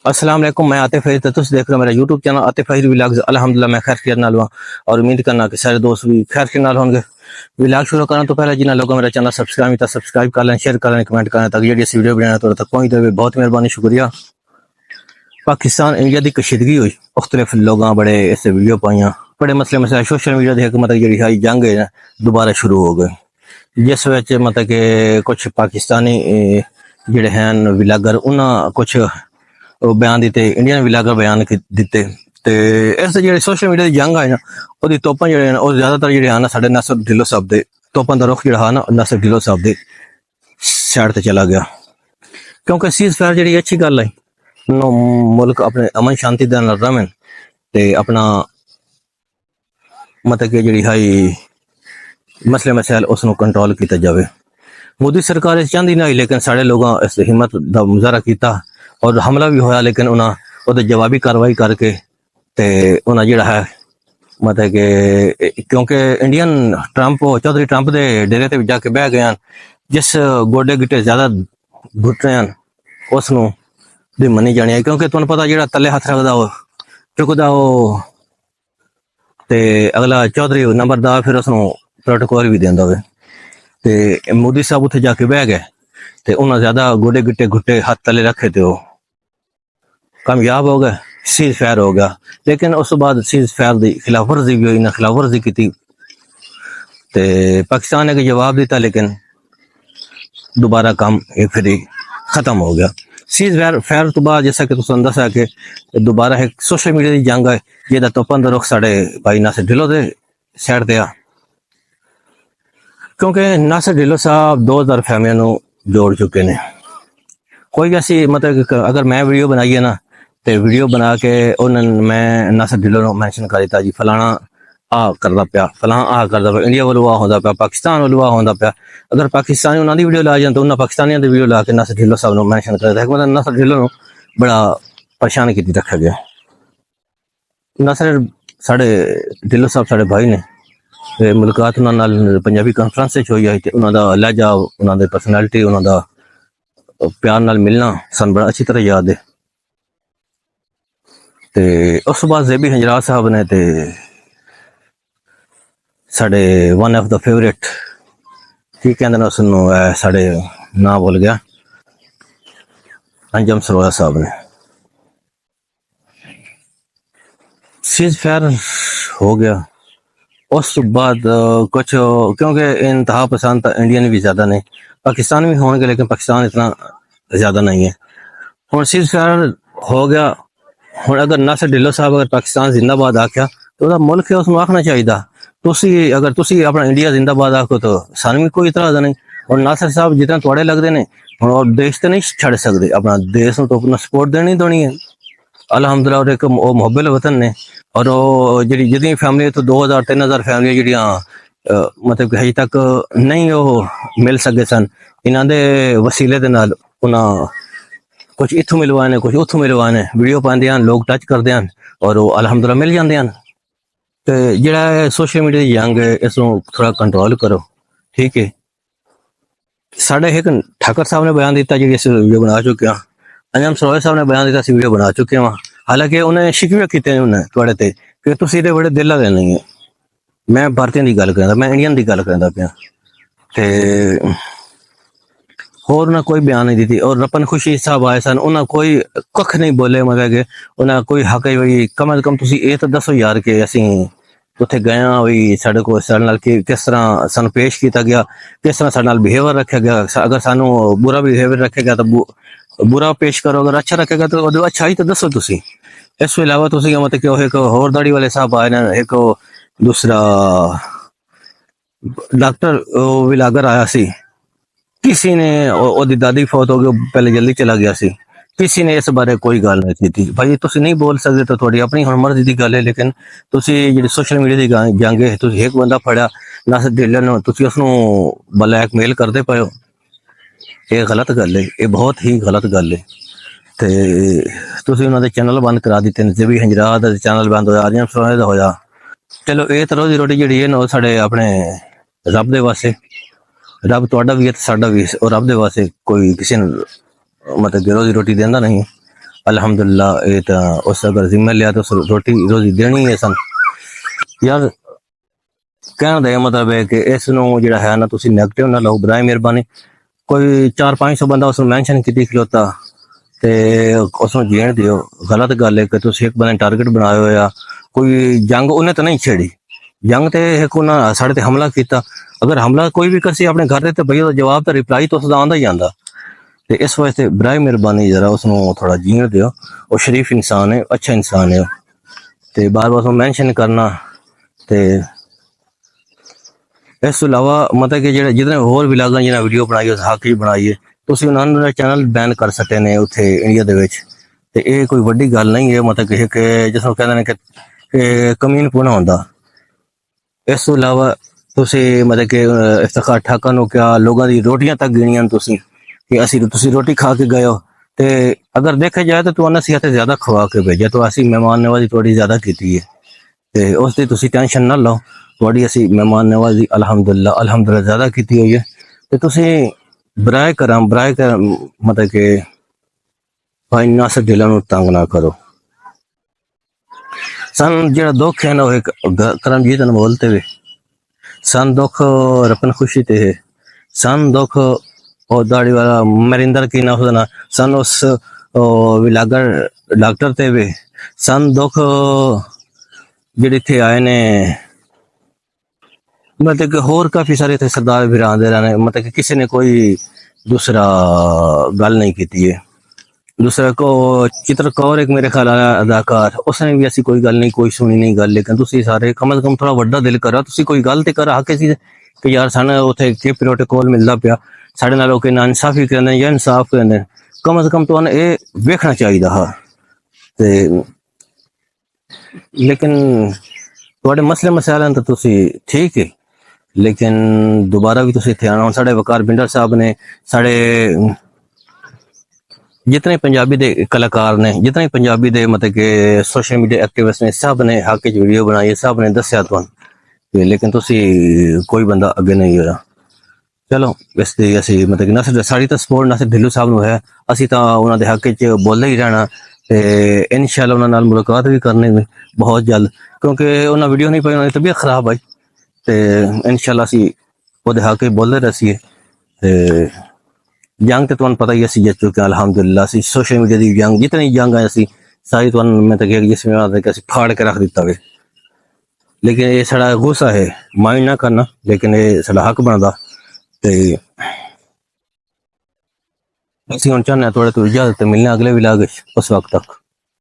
अस्सलाम वालेकुम। मैं आतिफ फरीद, तुम देख रहे हो मेरा YouTube channel Atif Farid vlogs. अल्हम्दुलिल्लाह मैं खैर खैर नाल हुआ और उम्मीद करना कि सारे दोस्त भी खैर के नाल होंगे। व्लॉग शुरू करने तो पहले जिन्हें लोगों मेरा चैनल सब्सक्राइब कर लें, शेयर कर लें, कमेंट करें ताकि जी वीडियो बनाना तो तक पहुँच जाए। बहुत मेहरबानी, शुक्रिया। पाकिस्तान इंडिया की कशीदगी हुई, मुख्तलिफ लोगों बड़े इस वीडियो पाइया, बड़े मसले मसले सोशल मीडिया देख मतलब जी जंग है दोबारा शुरू हो गए, जिस मतलब कि कुछ पाकिस्तानी ਜਿਹੜੇ ਹਨ ਵਿਲਾਗਰ ਉਹਨਾਂ ਕੁਝ ਬਿਆਨ ਦਿੱਤੇ, ਇੰਡੀਅਨ ਵਿਲਾਗਰ ਬਿਆਨ ਦਿੱਤੇ ਤੇ ਇਸ ਜਿਹੜੇ ਸੋਸ਼ਲ ਮੀਡੀਆ ਦੀ ਜੰਗ ਹੈ ਨਾ ਉਹਦੀ ਤੋਪਾਂ ਜਿਹੜੇ ਨੇ ਉਹ ਜ਼ਿਆਦਾਤਰ ਜਿਹੜੇ ਹਨ ਸਾਡੇ ਨਾਸਰ ਢਿੱਲੋਂ ਸਾਹਿਬ ਦੇ ਤੋਪਾਂ ਦਾ ਰੁਖ ਜਿਹੜਾ ਹੈ ਨਾ ਨਾਸਰ ਢਿੱਲੋਂ ਸਾਹਿਬ ਦੇ ਸਾਈਡ ਤੇ ਚਲਾ ਗਿਆ। ਕਿਉਂਕਿ ਸੀਜ਼ ਫਾਇਰ ਜਿਹੜੀ ਅੱਛੀ ਗੱਲ ਹੈ, ਮੁਲਕ ਆਪਣੇ ਅਮਨ ਸ਼ਾਂਤੀ ਦੇ ਨਾਲ ਰਹਿਣ ਤੇ ਆਪਣਾ ਮਤਲਬ ਕਿ ਜਿਹੜੀ ਹੈ ਮਸਲੇ ਮਸਾਇਲ ਉਸ ਨੂੰ ਕੰਟਰੋਲ ਕੀਤਾ ਜਾਵੇ। मोदी सरकार चाहती नहीं, लेकिन साढ़े लोगों इस हिम्मत का मुजाहरा किया और हमला भी होया, लेकिन उन्होंने जवाबी कार्रवाई करके ते उन्हें जिहड़ा है मतलब कि क्योंकि इंडियन चौधरी ट्रंप के डेरे ते जाके बह गए हैं, जिस गोडे गिट्टे ज्यादा घुट रहे हैं उसनों भी मनी जानी है, क्योंकि तुहानूं पता जिहड़ा तले हथ रखदा वो चुकदा वो ते अगला चौधरी नंबरदार फिर उसनों प्रोटोकॉल भी देंदा होवे। ते मोदी साहब उत्थे जाके बह गए ते उन्हें ज्यादा गोडे गिट्टे घुट्टे हाथ तले रखे थे, वो कामयाब हो गए, सीज फायर हो गया। लेकिन उस बाद सीज फायर की खिलाफ वर्जी भी हुई, इन्हें खिलाफ वर्जी की ते पाकिस्तान ने एक जवाब दिता, लेकिन दोबारा काम एक फिर खत्म हो गया। सीज फायर तो बाद जैसा कि तुम दसा कि दोबारा एक सोशल मीडिया की जंग है जिहदा तोपां दा रुख साडे भाई नासिर ढिल्लों दे साइड ते आ, क्योंकि नासिर ढिल्लों साहब 2000 फैमिलियों जोड़ चुके हैं। कोई ऐसी मतलब अगर मैं वीडियो बनाई है ना तो वीडियो बना के उन्होंने मैं नासिर ढिल्लों मैंशन कर दिता जी फलाना आ करता पाया, फलाना आ करता पाया, इंडिया वालों आ होता पाया, पाकिस्तान वालों आ होता पाया। अगर पाकिस्तानी उन्होंने वीडियो ला जाए तो उन्होंने पाकिस्तानियों की वीडियो ला के नासिर ढिल्लों साहब ने मैंशन कर दिया, मतलब नासिर ढिल्लों बड़ा परेशान की रखा गया। नासिर साढ़े ढिल्लों साहब साढ़े भाई ने मुलाकात उन्होंने पंजाबी कॉन्फ्रेंस हुई है, उन्होंने लहजा, उन्होंने परसनैलिटी, उन्होंने प्यार नाल मिलना सन बड़ा अच्छी तरह याद है। ते उस बाद ज़ेबी हंजराज साहब ने ते साढ़े वन ऑफ द फेवरेट की कहते हैं उसनों साढ़े ना बोल गया अंजम सरोया साहब ने सीज फायर हो गया। उस बाद कुछ क्योंकि इंतहा पसंद तो इंडियन भी ज़्यादा नहीं, पाकिस्तान भी होंगे, लेकिन पाकिस्तान इतना ज़्यादा नहीं है। हुण सीज फायर हो गया, हुण अगर नासिर ढिल्लों साहब अगर पाकिस्तान जिंदाबाद आख्या तो वह मुल्क है उसमें आखना चाहिए। तुसी अगर तुसी अपना इंडिया जिंदाबाद आखो तो सानू भी कोई इतराज़ नहीं। और नासिर साहब जितना थोड़े लगते हैं हुण और देश तो नहीं छड़ सकते, अपना देश में तो अपना सपोर्ट देनी देनी है अलहमदुल्ला। और एक मुहब्बल वतन ने और जी जितनी फैमिली तो 2000-3000 फैमिली जिहड़ियां मतलब कि अजे तक नहीं वो मिल सके सन, इन्हां दे वसीले दे नाल उन्हां कुछ इत्थों मिलवाए ने, कुछ उत्थों मिलवाए ने, वीडियो पाते हैं, लोग टच करते हैं और वो अलहमदुल्ला मिल जाते हैं। तो जिहड़ा सोशल मीडिया की जंग है इसनूं थोड़ा कंट्रोल करो, ठीक है। साढ़े एक ठाकर साहब ने बयान दिता जी इस वीडियो बना चुके हैं, अंजम सरोया साहब ने बयान दिता वीडियो बना चुके हैं, हालांकि उन्हें शिकवे किए उन्हें थोड़े ते कि तुसीं इहदे बड़े दिल वाले नहीं है। मैं भारतीयों की गल करदा, मैं इंडियन की गल करदा पिया ते होर उन्हें कोई बयान नहीं दी। और रपन खुशी साहब आए सन, उन्हें कोई कख नहीं बोले, मतलब कि उन्हें कोई हक है भाई कम अज कम तुसीं ये तो दसो यार कि असीं उत्थे गए हाँ भी साढ़े को साढ़े नाल किस तरह सानू पेश किया गया, किस तरह साढ़े नाल बिहेवियर रखा गया। अगर सानू बुरा बिहेवियर रखा गया तो बुरा पेश करो, अगर अच्छा रखेगा तो अच्छा ही तो दसो तुसी। इस अलावा तुसी मतलब कि एक होर दाड़ी वाले साहब आए ना, एक दूसरा डॉक्टर विलागर आया सी, किसी ने ओदी दादी फौत हो गई, पहले जल्दी चला गया सी, किसी ने इस बारे कोई गल नहीं की। भाई तुसी नहीं बोल सकते तो थोड़ी अपनी हुण मर्जी की गल है, लेकिन तुसी जिहड़ी सोशल मीडिया की जंग है, तुसी एक बंदा फड़िया नासिर ढिल्लों नूं तुसी उसनूं ब्लैकमेल करदे पए हो, ये गलत गल है, ये बहुत ही गलत गल है। ते तुसी उन्हां दे चैनल बंद करा दित्ते ने, ज़ेबी हंजराज दा चैनल बंद होया, अंजम सरोया दा होया। चलो ये तो रोजी रोटी जिहड़ी है ना साडे अपने रब दे वास्ते, रब तुहाडा भी है ते साडा भी, और रब दे वास्ते कोई किसी ने मतलब कि रोजी रोटी देंदा नहीं। अल्हम्दुलिल्लाह ये तो उस अगर जिम्मे लिया तो उस रोटी रोजी देनी है सन यार। कहने का मतलब है कि इस जो है ना तुसी नेगेटिव ना लो, बराए मेहरबानी। कोई 400-500 बंदा उस मैंशन की खलोता ते उसमें जीण दियो। गलत गल है कि तुसी एक बंदे टारगेट बनाए हो या कोई जंग उन्हें तो नहीं छेड़ी। जंग ते एक उन्हें साढ़े ते हमला किया। अगर हमला कोई भी करसी अपने घर ते भैया जवाब तो रिप्लाई तो उसका आंदा ही आंदा। ते इस वास्ते बराए मेहरबानी जरा उसनों थोड़ा जीण दियो। वो शरीफ इंसान है, अच्छा इंसान है। ते बार बार उसमें मैंशन करना ते इस तो इलावा मतलब कि जेह्ड़े जितने होर भी लागा जिन्हें वीडियो बनाई उस हक च बनाइए तुसी उन्होंने चैनल बैन कर सकते ने उत्थे इंडिया दे विच। ते ये कोई वड्डी गल नहीं है, मतलब कि जिसनों कहंदे ने कि कमीनपुना होंदा। इस तो इलावा तुसी मतलब कि इफ्तिखार ठाकर नूं क्या लोगां दी रोटियां तक गिनियां न तुसी कि असी तुसी रोटी खा के गए हो। ते अगर देखा जाए तो तुहानू असीं इत्थे ज्यादा खवा के भेजा, तो असीं मेहमान नवाजी थोड़ी ज्यादा कीती है। ते उसदी तुसी टेंशन ना लो, थोड़ी असी मेहमान नवाजी अल्हम्दुलिल्लाह ज्यादा की हुई है। तो तुसी बराए करम मतलब कि भाई नासर दिलों नूं तंग ना करो। सन जेड़ा दुख है ना वो एक करमजीत अनमोल ते वे। सन दुख रपन खुशी ते है। सन दुख और दाढ़ी वाला मरिंदर की ना होना सन उस विलागर डॉक्टर ते वे। सन दुख जेड़े इत्थे आए ने मतलब कि होर काफी सारे थे सरदार भी आंदे रहने, मतलब कि किसी ने कोई दूसरा गल नहीं की है। दूसरा को चित्रकौर एक मेरे ख्याल आया अदाकार, उसने भी ऐसी कोई गल नहीं कोई सुनी नहीं गल। लेकिन तुसी सारे कम से कम थोड़ा वड्डा दिल करा, तुसी कोई गल ते करा हक सी कि यार सानू उत्थे के प्रोटोकॉल मिलदा पिया, साढ़े नाल लोग नाइंसाफी करदे या इंसाफ करदे। कम से कम तुहानू ये वेखना चाहिदा हा। ते लेकिन थोड़े मसले मसाइल तो तुसी ठीक है, लेकिन दोबारा भी तुसी इत्थे आना। साढ़े वकार बिंडर साहब ने, साढ़े जितने पंजाबी दे कलाकार ने, जितने पंजाबी दे मतलब के सोशल मीडिया एक्टिविस्ट ने, सब ने हक च वीडियो बनाई, सब ने दस्या तुहानू। लेकिन तुसी कोई बंदा अगे नहीं होया। चलो इसलिए असी मतलब कि नसर साड़ी तो सपोर्ट नसर ढिल्लू साहब नूं है। असी तो उन्हां दे हक च बोलदे ही रहना ते इंशाअल्लाह उन्हां नाल मुलाकात भी करनी बहुत जल्द, क्योंकि उन्हां वीडियो नहीं पाई, उन्हां दी तबीयत खराब आई। ते इंशाअल्लाह असी ओहदे हक च बोलदे रसीए। ते जंग तो तुहानू पता ही असी जित चुके हैं अल्हम्दुलिल्लाह। असी सोशल मीडिया की जंग जितनी जंग है असी सारी तुहानू मैं तो जिसमें असी फाड़ के रख दिता वे। लेकिन ये साड़ा गुस्सा है, माइंड ना करना, लेकिन ये साड़ा हक बनदा। ते असी हुण चाहने थोड़े तो इजाजत मिलने अगले विलाग उस वक्त तक।